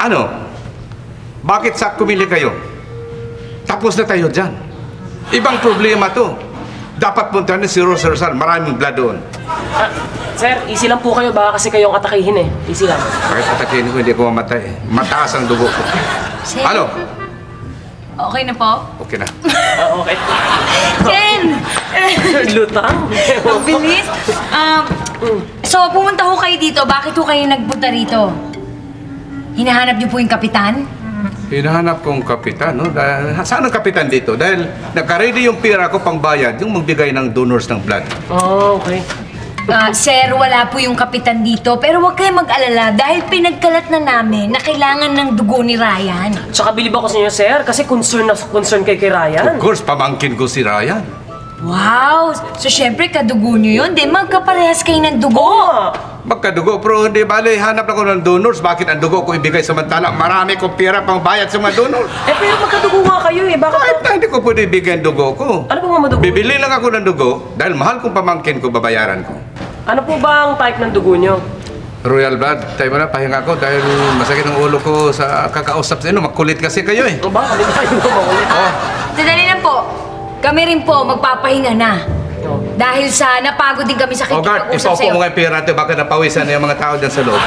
Ano? Bakit sa kumili kayo? Tapos na tayo dyan. Ibang problema to. Dapat punta na si Rosa Rosal. Maraming blood doon. Sir, easy lang po kayo. Baka kasi kayong atakihin eh. Easy lang. Kahit atakihin ko, hindi ko mamatay. Mataas ang dugo ko. Sir? Ano? Okay na po? Okay na. Okay. Ken! Lutang. Ang bilis. So, pumunta ho kayo dito. Bakit ho kayo nagpunta rito? Hinahanap niyo po yung kapitan? Hinahanap kong kapitan, no? Saan ang kapitan dito? Dahil naka-ready yung pira ko pang bayad, yung magbigay ng donors ng blood. Oh, okay. Sir, wala po yung kapitan dito. Pero huwag kayong mag-alala dahil pinagkalat na namin na kailangan ng dugo ni Ryan. Tsaka bilib ako sa inyo, sir. Kasi concern na concern kay Ryan. Of course, pamangkin ko si Ryan. Wow! So, syempre, kadugo niyo yun. Di magkaparehas kayo ng dugo. Oo. Magkadugo, pero hindi bale, hanap ako ng donors. Bakit ang dugo ko ibigay samantala? Marami kong pira pang bayad sa mga donors. Eh, pero magkadugo nga kayo eh. Bakit? Kahit na hindi ko pwede ibigay ang dugo ko. Ano po nga madugo? Bibili lang ako ng dugo dahil mahal kong pamangkin ko, babayaran ko. Ano po ba ang type ng dugo nyo? Royal blood, tayo mo na, pahinga ko dahil masakit ang ulo ko sa kakausap sa inyo. Makulit kasi kayo eh. O ba? Hindi kayo makulit. Sandali lang po. Kami rin po magpapahinga na. Dahil sa napagod din kami sa O guard, kikipag-usap ipaupo sa'yo. mo nga yung pira ito, baka napawisan na yung mga tao dyan sa loob.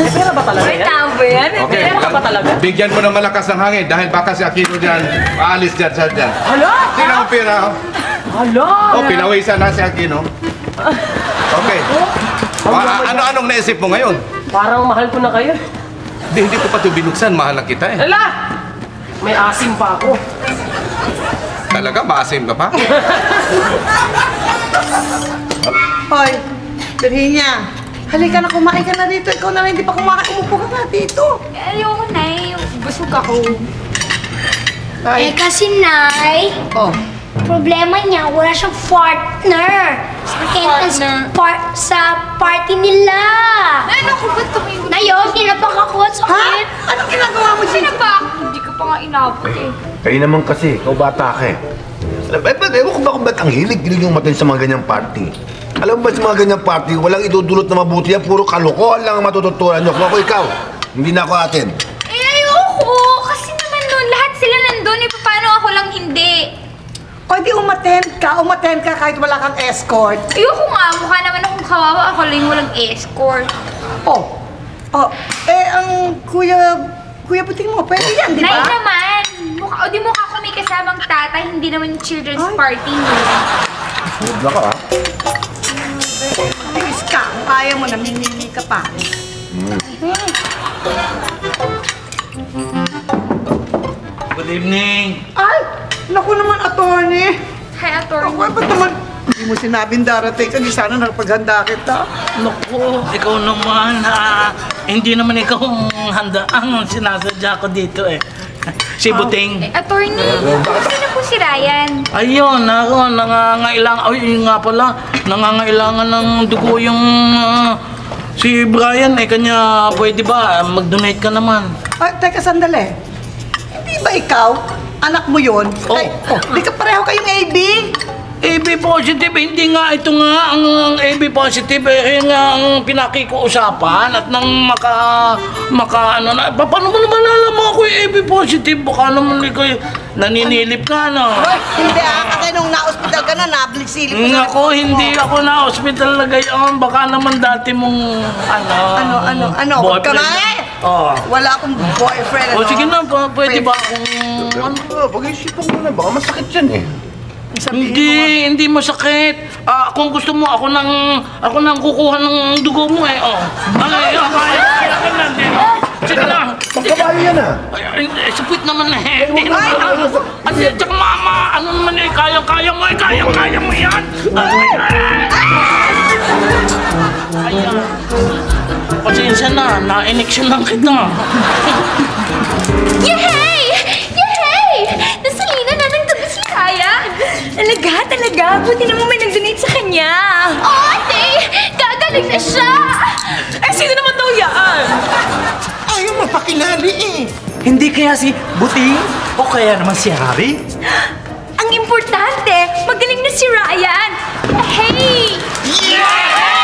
Eh, pera ba talaga May yan? tao ba yan? Okay, Meron ka ba talaga? bigyan mo ng malakas ng hangin dahil baka si Aquino dyan, paalis dyan sa dyan. Hala! Tingnan mo pira, oh. Hala! Oh, pinawisan na si Aquino. Okay. Ano-anong naisip mo ngayon? Parang mahal ko na kayo. Hindi ko pa ito binuksan, mahal na kita eh. Hala! May asim pa ako. Talaga, maasim ka pa? Hoy, Virginia, halika na, kumain ka na dito. Ikaw na lang, hindi pa kumain. Umupo ka na dito. Ayoko, Nay. Busog ako. Ay. Kasi, Nay, Oh, problema niya, wala siyang partner. Sa party nila. Ano ko ba't tumingin? Nayo, tinapak ako at ha? sakit. Anong ginagawa mo dito? Tinapak? Hindi ka pa nga inabot eh. Kayo naman kasi, ikaw bata ka eh. Ewan ko ba kung ba't ang hilig-hilig yung matin sa mga ganyang party? Alam mo ba sa mga ganyang party, walang idudulot na mabuti yan, puro kalokohan lang ang matututunan nyo. Kung ako ikaw, hindi na ako atin. Eh, ayoko. Kasi naman nun, lahat sila nandun. Eh, paano ako lang hindi? O di umattend ka kahit wala kang escort. Ayoko nga. Mukha naman akong kawawa. Ako lang yung walang escort. Ang kuya puting mo, pwede yan, di Nay ba? naman. Di mukha ko may kasamang tatay. Hindi naman children's Ay. party nila. Huwag na ka, ha? Tiis ka, kung ayaw mo, namimili ka pa. Good evening. Ay, naku naman, attorney. Hi, attorney. Ba't naman, hindi mo sinabing darating ka, di sana nagpaghanda kita. Naku, ikaw naman, hindi naman ikaw ang handa ang sinasadya ko dito eh. Si Buting. Attorney, sino po si Ryan? Ayun, ako, nangangailangan, ay yun nga pala, nangangailangan ng dugo yung si Brian eh, kanya pwede ba mag-donate ka naman? Ay, teka, sandali. Hindi ba ikaw, anak mo yun? Oh. Ay, di ka pareho kayong AB? AB positive, hindi nga ito nga ang AB positive eh nga ang pinakikuusapan at nang ano na paano mo naman alam mo ako yung AB positive baka naman ikaw naninilip ka no. Ay, hindi kasi nung na-hospital ka na, nablik-silip mo sa... Ako hindi ako na hospital na gayon baka naman dati mong Ano? Huwag ka boyfriend. na Wala akong boyfriend, O sige na, pwede ba akong Pag-isipan mo na, baka masakit yan eh. hindi masakit. Kung gusto mo, ako nang kukuha ng dugo mo eh. Oh. Kaya ka na din. Sige na. Pagkabayo yan ah. Sipit naman eh. At saka mama, ano naman eh, kayang-kaya mo eh, kayang-kaya mo yan. Ayan. Pasensya na, na-ineksyon lang kita. Yehey! Yehey! Nasalina na ng tabi si Ryan. Talaga. Buti naman may nag-donate sa kanya. Oh, ate! Gagaling na siya! Eh, sino naman daw yan? Ayaw mapakilali eh. Hindi kaya si Buting? O kaya naman si Harry? Ang importante, magaling na si Ryan. Hey! Yeah!